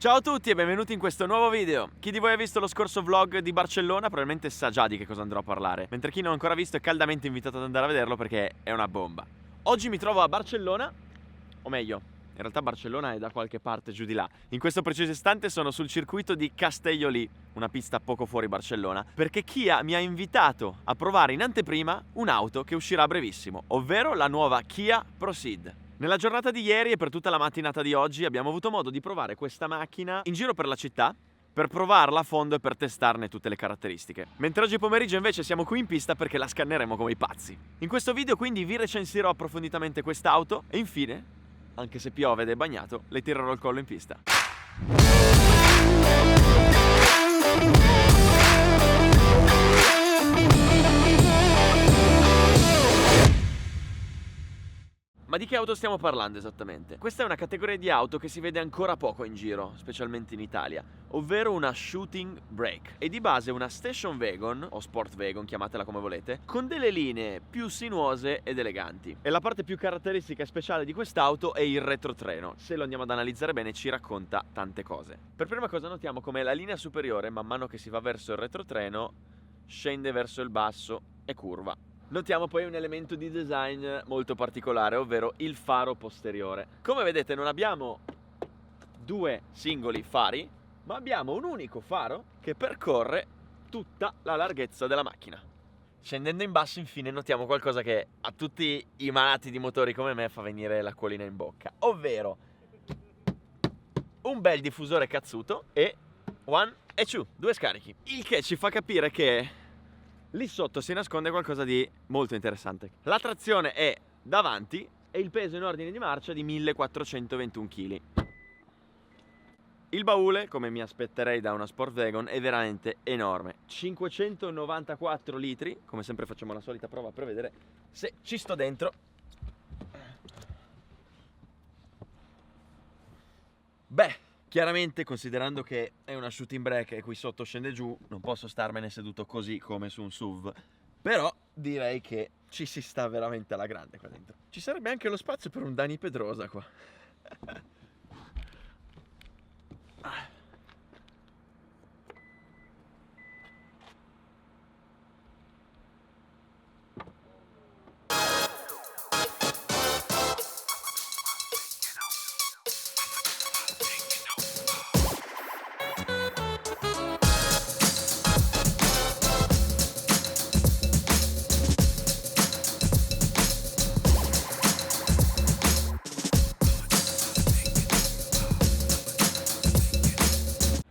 Ciao a tutti e benvenuti in questo nuovo video. Chi di voi ha visto lo scorso vlog di Barcellona probabilmente sa già di che cosa andrò a parlare, mentre chi non l'ha ancora visto è caldamente invitato ad andare a vederlo perché è una bomba. Oggi mi trovo a Barcellona, o meglio, in realtà Barcellona è da qualche parte giù di là. In questo preciso istante sono sul circuito di Castellolí, una pista poco fuori Barcellona, perché Kia mi ha invitato a provare in anteprima un'auto che uscirà a brevissimo, ovvero la nuova Kia Proceed. Nella giornata di ieri e per tutta la mattinata di oggi abbiamo avuto modo di provare questa macchina in giro per la città per provarla a fondo e per testarne tutte le caratteristiche. Mentre oggi pomeriggio invece siamo qui in pista perché la scanneremo come i pazzi. In questo video quindi vi recensirò approfonditamente quest'auto e infine, anche se piove ed è bagnato, le tirerò il collo in pista. Ma di che auto stiamo parlando esattamente? Questa è una categoria di auto che si vede ancora poco in giro, specialmente in Italia, ovvero una shooting brake. E di base una station wagon, o sport wagon, chiamatela come volete, con delle linee più sinuose ed eleganti. E la parte più caratteristica e speciale di quest'auto è il retrotreno. Se lo andiamo ad analizzare bene ci racconta tante cose. Per prima cosa notiamo come la linea superiore, man mano che si va verso il retrotreno, scende verso il basso e curva. Notiamo poi un elemento di design molto particolare, ovvero il faro posteriore. Come vedete non abbiamo due singoli fari, ma abbiamo un unico faro che percorre tutta la larghezza della macchina. Scendendo in basso infine notiamo qualcosa che a tutti i malati di motori come me fa venire l'acquolina in bocca, ovvero un bel diffusore cazzuto e one e two, due scarichi. Il che ci fa capire che lì sotto si nasconde qualcosa di molto interessante. La trazione è davanti e il peso in ordine di marcia è di 1421 kg. Il baule, come mi aspetterei da una sport wagon, è veramente enorme. 594 litri, come sempre facciamo la solita prova per vedere se ci sto dentro. Beh, chiaramente, considerando che è una shooting brake e qui sotto scende giù, non posso starmene seduto così come su un SUV. Però direi che ci si sta veramente alla grande qua dentro. Ci sarebbe anche lo spazio per un Dani Pedrosa qua.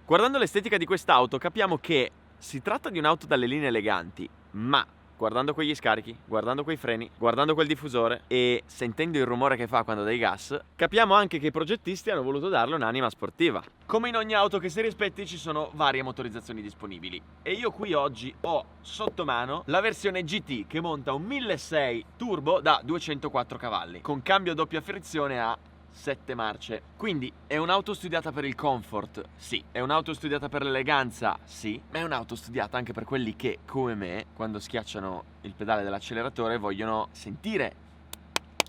Guardando l'estetica di quest'auto capiamo che si tratta di un'auto dalle linee eleganti, ma guardando quegli scarichi, guardando quei freni, guardando quel diffusore e sentendo il rumore che fa quando dai gas, capiamo anche che i progettisti hanno voluto darle un'anima sportiva. Come in ogni auto che si rispetti ci sono varie motorizzazioni disponibili e io qui oggi ho sotto mano la versione GT che monta un 1600 turbo da 204 cavalli con cambio a doppia frizione a 7 marce. Quindi è un'auto studiata per il comfort? Sì. È un'auto studiata per l'eleganza? Sì. Ma è un'auto studiata anche per quelli che, come me, quando schiacciano il pedale dell'acceleratore vogliono sentire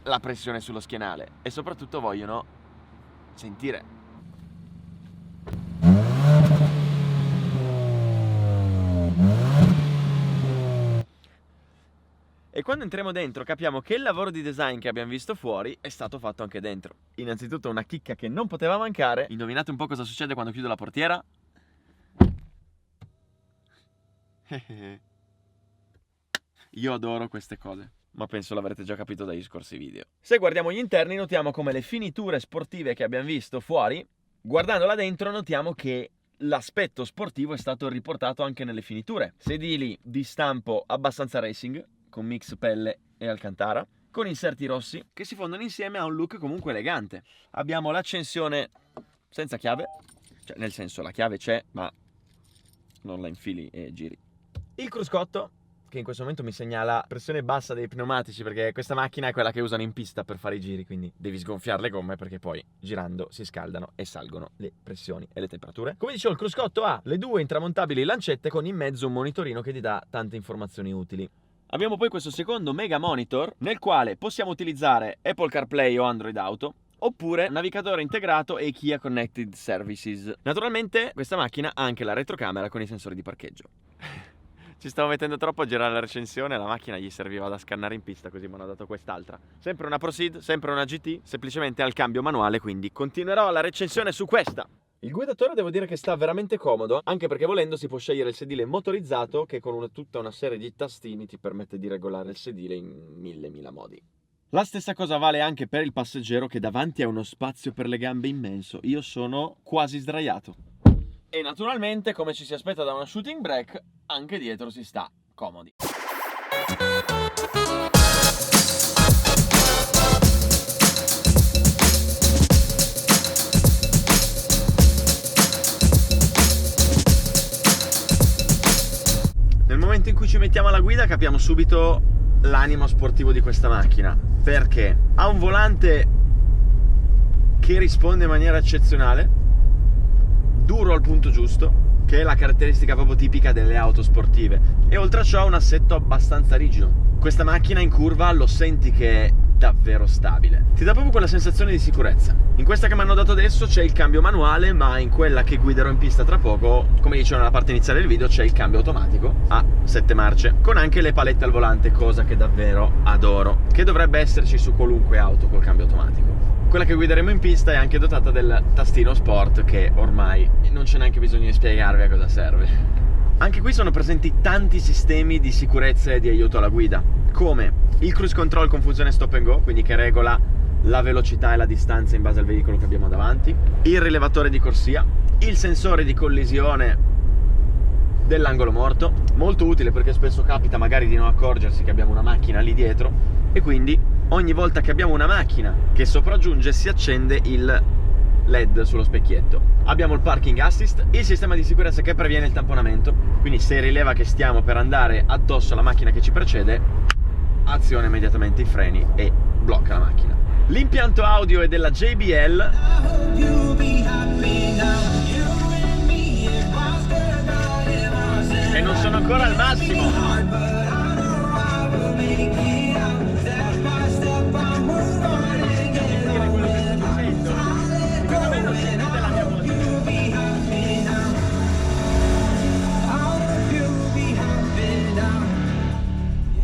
la pressione sullo schienale e soprattutto vogliono sentire. E quando entriamo dentro capiamo che il lavoro di design che abbiamo visto fuori è stato fatto anche dentro. Innanzitutto una chicca che non poteva mancare. Indovinate un po' cosa succede quando chiudo la portiera? Io adoro queste cose, ma penso l'avrete già capito dagli scorsi video. Se guardiamo gli interni notiamo come le finiture sportive che abbiamo visto fuori, guardandola dentro notiamo che l'aspetto sportivo è stato riportato anche nelle finiture. Sedili di stampo abbastanza racing, con mix pelle e alcantara, con inserti rossi che si fondono insieme a un look comunque elegante. Abbiamo l'accensione senza chiave, cioè nel senso la chiave c'è ma non la infili e giri. Il cruscotto che in questo momento mi segnala pressione bassa dei pneumatici perché questa macchina è quella che usano in pista per fare i giri, quindi devi sgonfiare le gomme perché poi girando si scaldano e salgono le pressioni e le temperature. Come dicevo, il cruscotto ha le due intramontabili lancette con in mezzo un monitorino che ti dà tante informazioni utili. Abbiamo poi questo secondo mega monitor nel quale possiamo utilizzare Apple CarPlay o Android Auto oppure navigatore integrato e Kia Connected Services. Naturalmente questa macchina ha anche la retrocamera con i sensori di parcheggio. Ci stavo mettendo troppo a girare la recensione, la macchina gli serviva da scannare in pista, così mi hanno dato quest'altra. Sempre una Proceed, sempre una GT, semplicemente al cambio manuale, quindi continuerò la recensione su questa. Il guidatore devo dire che sta veramente comodo, anche perché volendo si può scegliere il sedile motorizzato che con tutta una serie di tastini ti permette di regolare il sedile in mille modi. La stessa cosa vale anche per il passeggero, che davanti ha uno spazio per le gambe immenso. Io sono quasi sdraiato. E naturalmente, come ci si aspetta da una shooting brake, anche dietro si sta comodi. Nel momento in cui ci mettiamo alla guida capiamo subito l'animo sportivo di questa macchina, perché ha un volante che risponde in maniera eccezionale, duro al punto giusto, che è la caratteristica proprio tipica delle auto sportive, e oltre a ciò ha un assetto abbastanza rigido. Questa macchina in curva lo senti che è davvero stabile, ti dà proprio quella sensazione di sicurezza. In questa che mi hanno dato adesso c'è il cambio manuale, ma in quella che guiderò in pista tra poco, come dicevo nella parte iniziale del video, c'è il cambio automatico a 7 marce con anche le palette al volante, cosa che davvero adoro, che dovrebbe esserci su qualunque auto col cambio automatico. Quella che guideremo in pista è anche dotata del tastino sport, che ormai non c'è neanche bisogno di spiegarvi a cosa serve. Anche qui sono presenti tanti sistemi di sicurezza e di aiuto alla guida, come il cruise control con funzione stop and go, quindi che regola la velocità e la distanza in base al veicolo che abbiamo davanti, il rilevatore di corsia, il sensore di collisione dell'angolo morto, molto utile perché spesso capita magari di non accorgersi che abbiamo una macchina lì dietro, e quindi ogni volta che abbiamo una macchina che sopraggiunge si accende il LED sullo specchietto. Abbiamo il parking assist, il sistema di sicurezza che previene il tamponamento, quindi se rileva che stiamo per andare addosso alla macchina che ci precede, aziona immediatamente i freni e blocca la macchina. L'impianto audio è della JBL e non sono ancora al massimo.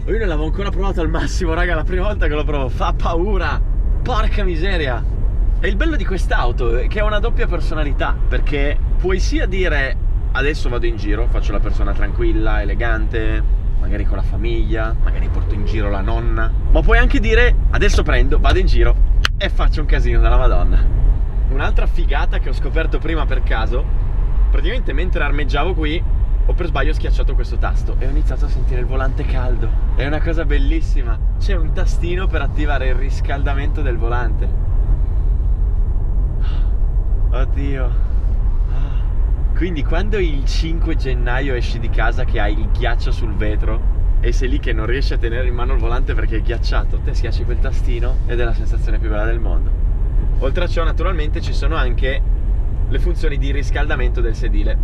Io non l'avevo ancora provato al massimo, raga, la prima volta che lo provo, fa paura, porca miseria. E il bello di quest'auto è che ha una doppia personalità, perché puoi sia dire adesso vado in giro, faccio la persona tranquilla, elegante, magari con la famiglia, magari porto in giro la nonna, ma puoi anche dire adesso prendo, vado in giro e faccio un casino della Madonna. Un'altra figata che ho scoperto prima per caso, praticamente mentre armeggiavo qui ho per sbaglio schiacciato questo tasto e ho iniziato a sentire il volante caldo. È una cosa bellissima. C'è un tastino per attivare il riscaldamento del volante. Oddio. Quindi quando il 5 gennaio esci di casa che hai il ghiaccio sul vetro e sei lì che non riesci a tenere in mano il volante perché è ghiacciato, te schiacci quel tastino ed è la sensazione più bella del mondo. Oltre a ciò naturalmente ci sono anche le funzioni di riscaldamento del sedile,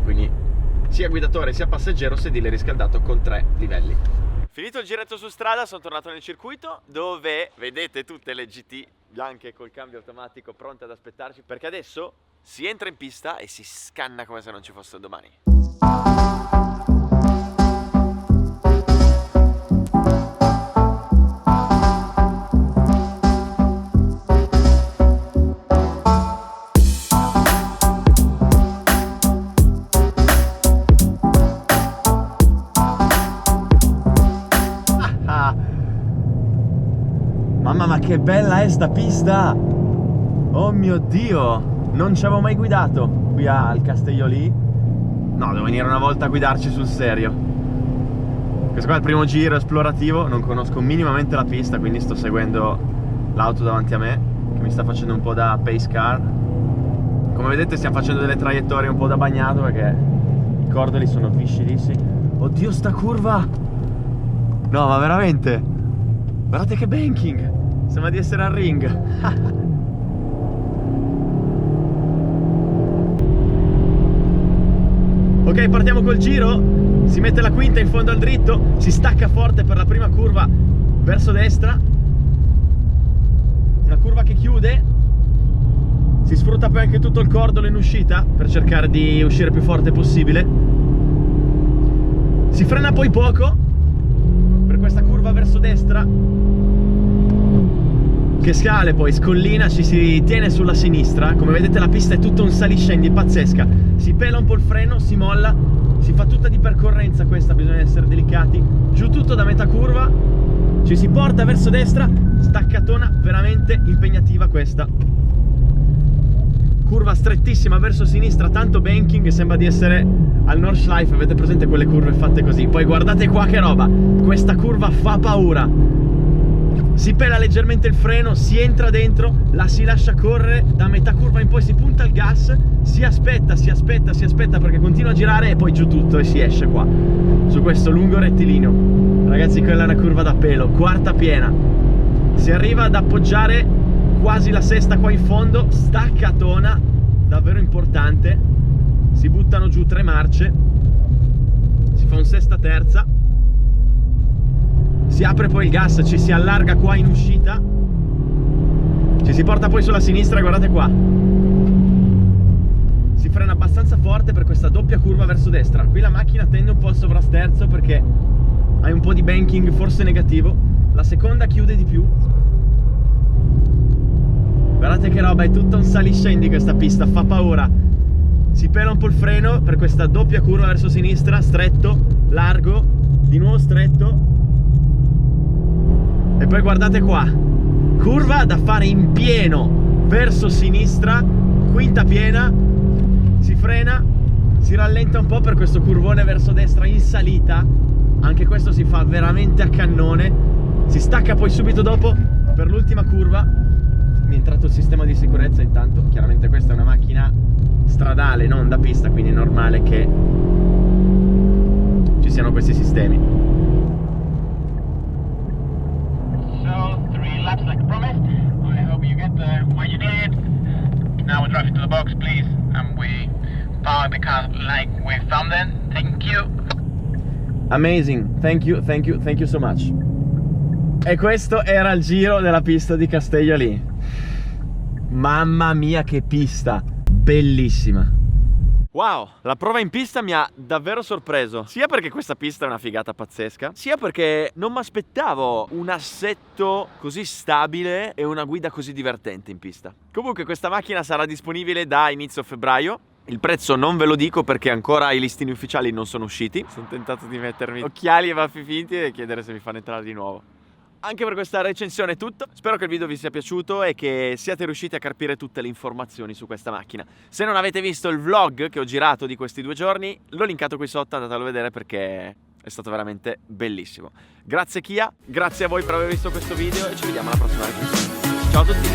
quindi sia guidatore sia passeggero sedile riscaldato con 3 livelli. Finito il giretto su strada, sono tornato nel circuito dove vedete tutte le GT bianche col cambio automatico pronte ad aspettarci, perché adesso si entra in pista e si scanna come se non ci fosse domani. Mamma, ma che bella è sta pista! Oh mio Dio! Non ci avevo mai guidato qui al Castellolì. No, devo venire una volta a guidarci sul serio. Questo qua è il primo giro esplorativo, non conosco minimamente la pista, quindi sto seguendo l'auto davanti a me, che mi sta facendo un po' da pace car. Come vedete stiamo facendo delle traiettorie un po' da bagnato perché i cordoli sono viscidissimi. Oddio, sta curva! No, ma veramente! Guardate che banking! Sembra di essere al ring. Ok, partiamo col giro. Si mette la quinta in fondo al dritto, si stacca forte per la prima curva verso destra, una curva che chiude Si sfrutta poi anche tutto il cordolo in uscita per cercare di uscire più forte possibile. Si frena poi poco per questa curva verso destra, che scale, poi scollina, ci si tiene sulla sinistra. Come vedete la pista è tutta un saliscendi pazzesca. Si pela un po' il freno, si molla, si fa tutta di percorrenza questa, bisogna essere delicati. Giù tutto da metà curva, ci si porta verso destra, staccatona veramente impegnativa questa. Curva strettissima verso sinistra, tanto banking, sembra di essere al Nordschleife, avete presente quelle curve fatte così? Poi guardate qua che roba, questa curva fa paura. Si pela leggermente il freno, si entra dentro, la si lascia correre, da metà curva in poi si punta il gas, si aspetta perché continua a girare e poi giù tutto e si esce qua, su questo lungo rettilineo. Ragazzi, quella è una curva da pelo, quarta piena. Si arriva ad appoggiare quasi la sesta qua in fondo, staccatona, davvero importante. Si buttano giù 3 marce, si fa un sesta terza, si apre poi il gas, ci si allarga qua in uscita, ci si porta poi sulla sinistra, guardate qua. Si frena abbastanza forte per questa doppia curva verso destra. Qui la macchina tende un po' al sovrasterzo perché hai un po' di banking forse negativo. La seconda chiude di più. Guardate che roba, è tutta un saliscendi questa pista, fa paura. Si pela un po' il freno per questa doppia curva verso sinistra, stretto, largo, di nuovo stretto. E poi guardate qua, curva da fare in pieno verso sinistra, quinta piena, si frena, si rallenta un po' per questo curvone verso destra in salita. Anche questo si fa veramente a cannone. Si stacca poi subito dopo per l'ultima curva. Mi è entrato il sistema di sicurezza intanto. Chiaramente questa è una macchina stradale, non da pista, quindi è normale che ci siano questi sistemi. So, 3 laps like promised. I hope you get what you did. Now we drive to the box, please, and we park the car like we found them. Thank you. Amazing, thank you so much. E questo era il giro della pista di Castellolì. Mamma mia che pista, bellissima. Wow, la prova in pista mi ha davvero sorpreso. Sia perché questa pista è una figata pazzesca, sia perché non mi aspettavo un assetto così stabile e una guida così divertente in pista. Comunque questa macchina sarà disponibile da inizio febbraio. Il prezzo non ve lo dico perché ancora i listini ufficiali non sono usciti. Sono tentato di mettermi occhiali e baffi finti e chiedere se mi fanno entrare di nuovo. Anche per questa recensione è tutto. Spero che il video vi sia piaciuto e che siate riusciti a capire tutte le informazioni su questa macchina. Se non avete visto il vlog che ho girato di questi 2 giorni, l'ho linkato qui sotto, andatelo a vedere perché è stato veramente bellissimo. Grazie Kia, grazie a voi per aver visto questo video e ci vediamo alla prossima recensione. Ciao a tutti!